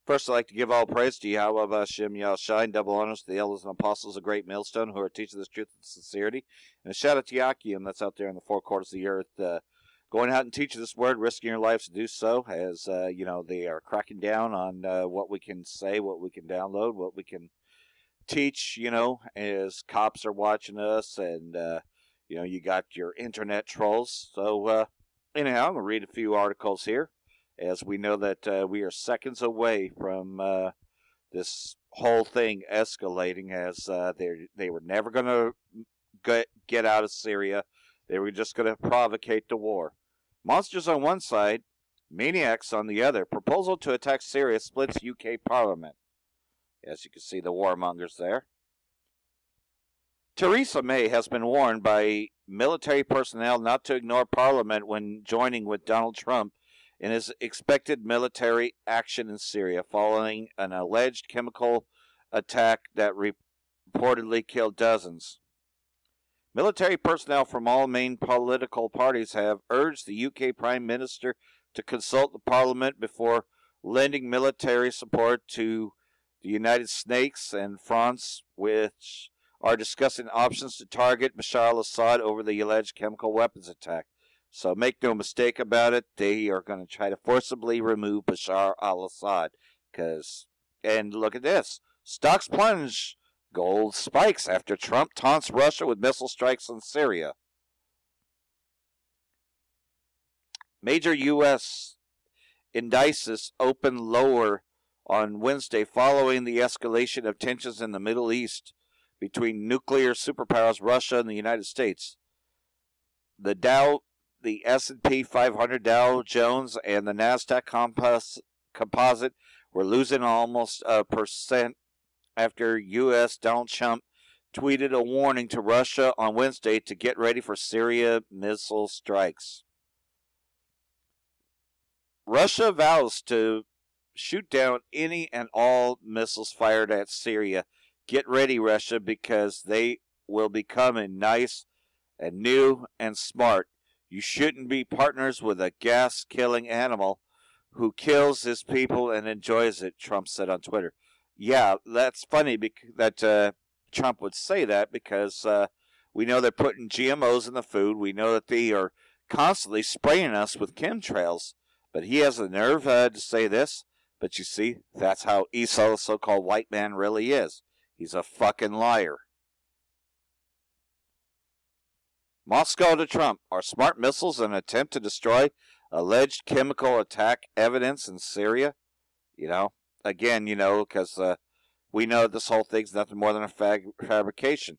First, I'd like to give all praise to Yahweh Hashem Yahshai, double honors to the elders and apostles of Great Millstone who are teaching this truth with sincerity. And a shout out to Yakim that's out there in the four quarters of the earth, going out and teaching this word, risking your lives to do so, as they are cracking down on what we can say, what we can download, what we can teach, as cops are watching us, and you got your internet trolls. So anyhow, I'm going to read a few articles here, as we know that we are seconds away from this whole thing escalating, as they were never going to get out of Syria. They were just going to provocate the war. Monsters on one side, maniacs on the other. Proposal to attack Syria splits UK Parliament. As you can see, the warmongers there. Theresa May has been warned by military personnel not to ignore Parliament when joining with Donald Trump in his expected military action in Syria following an alleged chemical attack that reportedly killed dozens. Military personnel from all main political parties have urged the UK Prime Minister to consult the Parliament before lending military support to the United States and France, which are discussing options to target Bashar al-Assad over the alleged chemical weapons attack. So make no mistake about it, they are going to try to forcibly remove Bashar al-Assad. And look at this. Stocks plunge. Gold spikes after Trump taunts Russia with missile strikes on Syria. Major U.S. indices open lower on Wednesday following the escalation of tensions in the Middle East between nuclear superpowers Russia and the United States. The S&P 500 Dow Jones and the NASDAQ composite were losing almost 1% after U.S. Donald Trump tweeted a warning to Russia on Wednesday to get ready for Syria missile strikes. Russia vows to shoot down any and all missiles fired at Syria. Get ready, Russia, because they will become nice and new and smart. You shouldn't be partners with a gas-killing animal who kills his people and enjoys it, Trump said on Twitter. Yeah, that's funny that Trump would say that, because we know they're putting GMOs in the food. We know that they are constantly spraying us with chemtrails. But he has the nerve to say this. But you see, that's how Esau, the so-called white man, really is. He's a fucking liar. Moscow to Trump. Are smart missiles an attempt to destroy alleged chemical attack evidence in Syria? Again, because we know this whole thing's nothing more than a fabrication.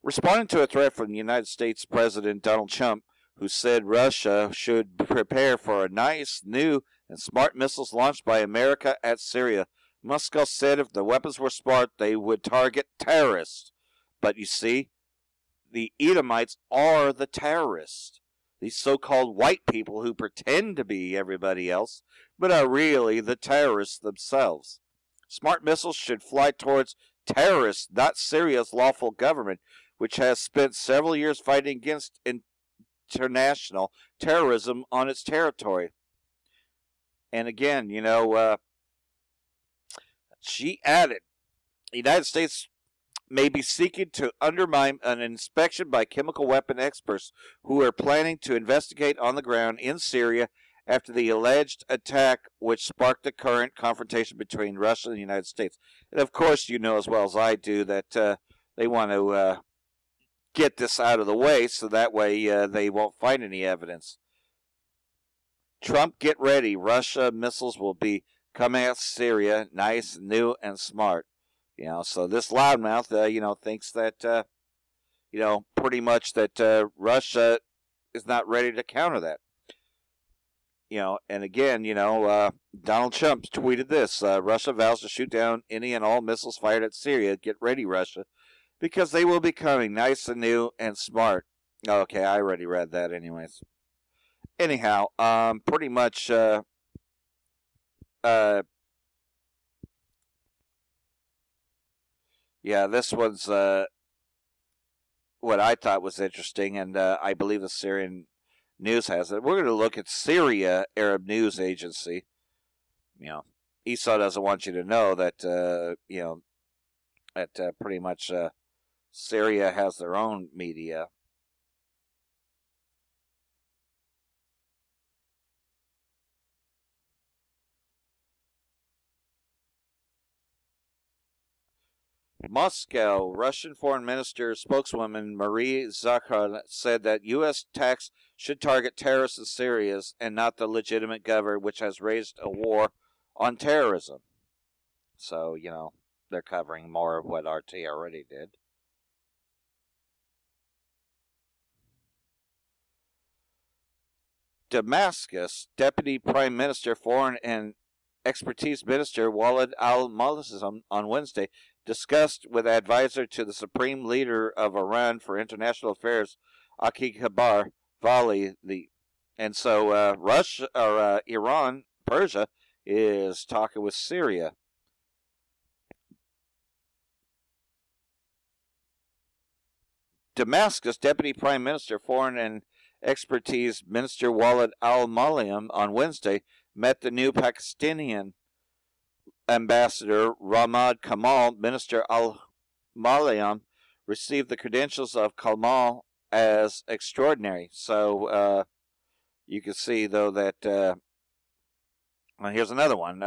Responding to a threat from the United States President Donald Trump, who said Russia should prepare for a nice, new, and smart missiles launched by America at Syria, Moscow said if the weapons were smart, they would target terrorists. But you see, the Edomites are the terrorists. These so-called white people who pretend to be everybody else, but are really the terrorists themselves. Smart missiles should fly towards terrorists, not Syria's lawful government, which has spent several years fighting against international terrorism on its territory. And again, she added, the United States may be seeking to undermine an inspection by chemical weapon experts who are planning to investigate on the ground in Syria after the alleged attack which sparked the current confrontation between Russia and the United States. And of course, you know as well as I do that they want to get this out of the way so that way they won't find any evidence. Trump, get ready. Russia missiles will be coming at Syria, nice, new, and smart. So this loudmouth, thinks that, pretty much that Russia is not ready to counter that. And again, Donald Trump tweeted this, Russia vows to shoot down any and all missiles fired at Syria. Get ready, Russia, because they will be coming nice and new and smart. Okay, I already read that anyways. Anyhow, pretty much, yeah, this one's what I thought was interesting, and I believe the Syrian News has it. We're going to look at Syria Arab News Agency. Esau doesn't want you to know that that pretty much Syria has their own media. Moscow, Russian Foreign Minister spokeswoman Marie Zakharova said that U.S. attacks should target terrorists in Syria and not the legitimate government, which has raised a war on terrorism. So, they're covering more of what RT already did. Damascus, Deputy Prime Minister, Foreign and Expertise Minister Walid al-Mualim on Wednesday discussed with advisor to the Supreme Leader of Iran for International Affairs, Akbar Vali, and so Iran, Persia, is talking with Syria. Damascus, Deputy Prime Minister, Foreign and Expertise Minister Walid al-Mualim on Wednesday met the new Pakistani Ambassador Ramad Kamal. Minister al-Mualim received the credentials of Kamal as extraordinary. So you can see, though, that well, here's another one.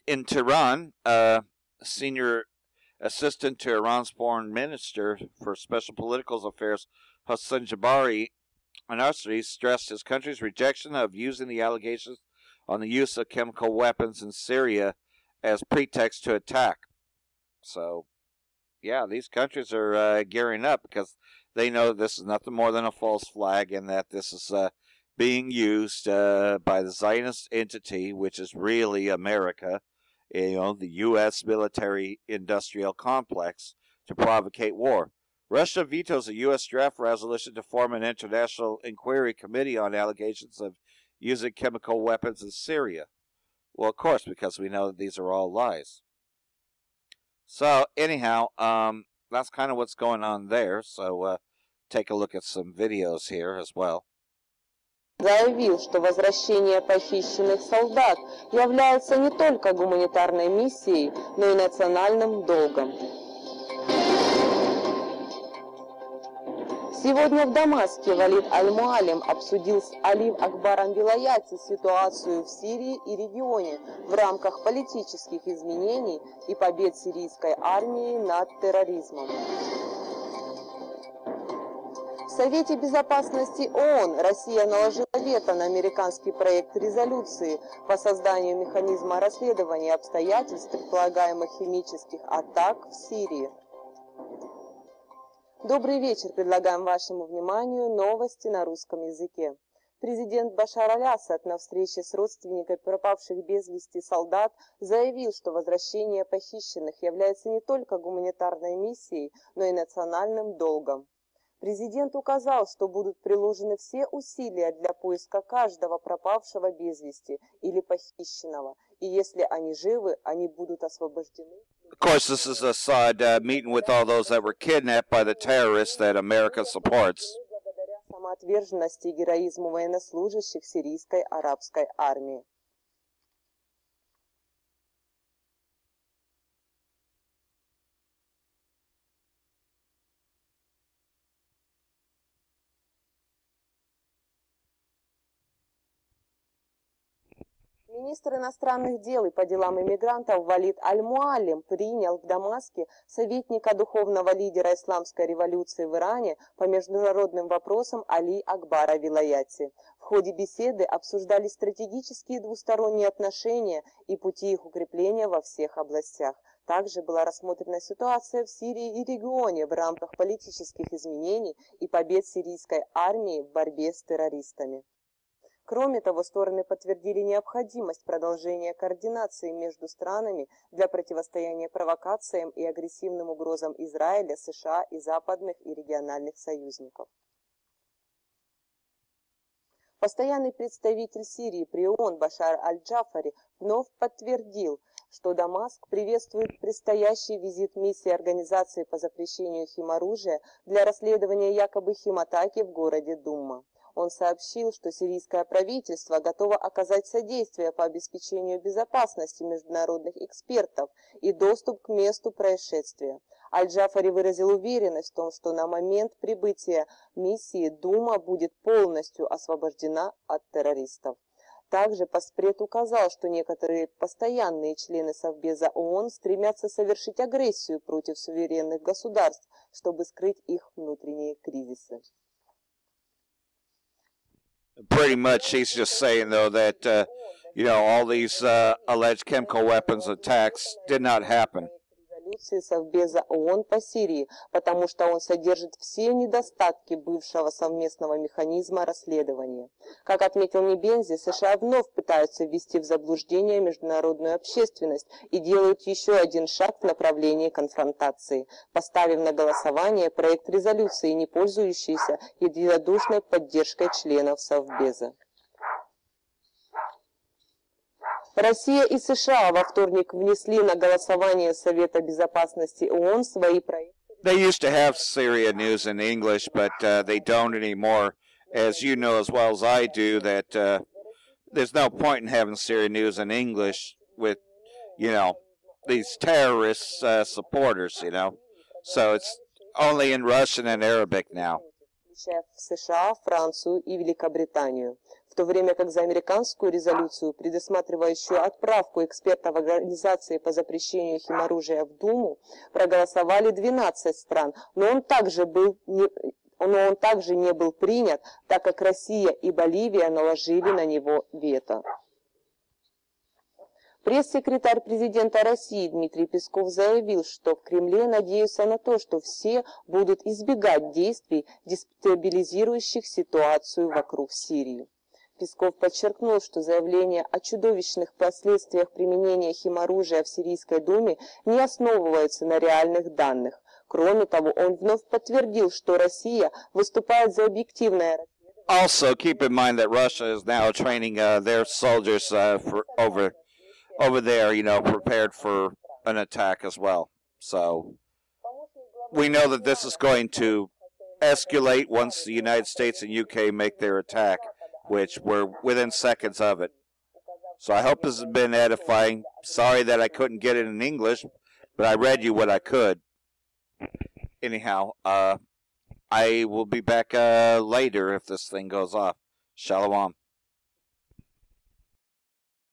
In Tehran, senior assistant to Iran's foreign minister for special political affairs, Hossein Jabari-Ansari, stressed his country's rejection of using the allegations on the use of chemical weapons in Syria as pretext to attack. So, yeah, these countries are gearing up because they know this is nothing more than a false flag and that this is being used by the Zionist entity, which is really America, the U.S. military-industrial complex, to provocate war. Russia vetoes a U.S. draft resolution to form an international inquiry committee on allegations of using chemical weapons in Syria. Well, of course, because we know that these are all lies. So, anyhow, that's kind of what's going on there. So, take a look at some videos here as well. Заявил, что возвращение похищенных солдат является не только гуманитарной миссией, но и национальным долгом. Сегодня в Дамаске Валид аль-Муалим обсудил с Али Акбаром Вилаяти ситуацию в Сирии и регионе в рамках политических изменений и побед сирийской армии над терроризмом. В Совете Безопасности ООН Россия наложила вето на американский проект резолюции по созданию механизма расследования обстоятельств предполагаемых химических атак в Сирии. Добрый вечер. Предлагаем вашему вниманию новости на русском языке. Президент Башар аль-Асад на встрече с родственниками пропавших без вести солдат заявил, что возвращение похищенных является не только гуманитарной миссией, но и национальным долгом. Президент указал, что будут приложены все усилия для поиска каждого пропавшего без вести или похищенного, и если они живы, они будут освобождены. Of course, this is Assad meeting with all those that were kidnapped by the terrorists that America supports. Благодаря самоотверженности и героизму военнослужащих сирийской арабской армии. Министр иностранных дел и по делам иммигрантов Валид аль-Муалим принял в Дамаске советника духовного лидера исламской революции в Иране по международным вопросам Али Акбара Вилаяти. В ходе беседы обсуждались стратегические двусторонние отношения и пути их укрепления во всех областях. Также была рассмотрена ситуация в Сирии и регионе в рамках политических изменений и побед сирийской армии в борьбе с террористами. Кроме того, стороны подтвердили необходимость продолжения координации между странами для противостояния провокациям и агрессивным угрозам Израиля, США и западных и региональных союзников. Постоянный представитель Сирии при ООН Башар аль-Джафари вновь подтвердил, что Дамаск приветствует предстоящий визит миссии Организации по запрещению химоружия для расследования якобы химатаки в городе Думма. Он сообщил, что сирийское правительство готово оказать содействие по обеспечению безопасности международных экспертов и доступ к месту происшествия. Аль-Джафари выразил уверенность в том, что на момент прибытия миссии Дума будет полностью освобождена от террористов. Также Поспред указал, что некоторые постоянные члены Совбеза ООН стремятся совершить агрессию против суверенных государств, чтобы скрыть их внутренние кризисы. Pretty much, he's just saying, though, that, all these alleged chemical weapons attacks did not happen. Резолюции Совбеза ООН по Сирии, потому что он содержит все недостатки бывшего совместного механизма расследования. Как отметил Небензи, США вновь пытаются ввести в заблуждение международную общественность и делают еще один шаг в направлении конфронтации, поставив на голосование проект резолюции, не пользующийся единодушной поддержкой членов Совбеза. Россия и США во вторник внесли на голосование Совета Безопасности ООН свои проекты. They used to have Syria news in English, but they don't anymore. As you know as well as I do, that there's no point in having Syria news in English with, these terrorist supporters, So it's only in Russian and Arabic now. Включая в США, Францию и Великобританию. В то время как за американскую резолюцию, предусматривающую отправку экспертов Организации по запрещению химоружия в Думу, проголосовали 12 стран, но он также не был принят, так как Россия и Боливия наложили на него вето. Пресс-секретарь президента России Дмитрий Песков заявил, что в Кремле надеются на то, что все будут избегать действий, дестабилизирующих ситуацию вокруг Сирии. Песков подчеркнул, что заявление о чудовищных последствиях применения химоружия в Сирийской Думе не основывается на реальных данных. Кроме того, он вновь подтвердил, что Россия выступает за объективное расследование. Also, keep in mind that Russia is now training their soldiers over there, prepared for an attack as well. So we know that this is going to escalate once the United States and UK make their attack, which we're within seconds of it. So I hope this has been edifying. Sorry that I couldn't get it in English, but I read you what I could. Anyhow, I will be back later if this thing goes off. Shalom.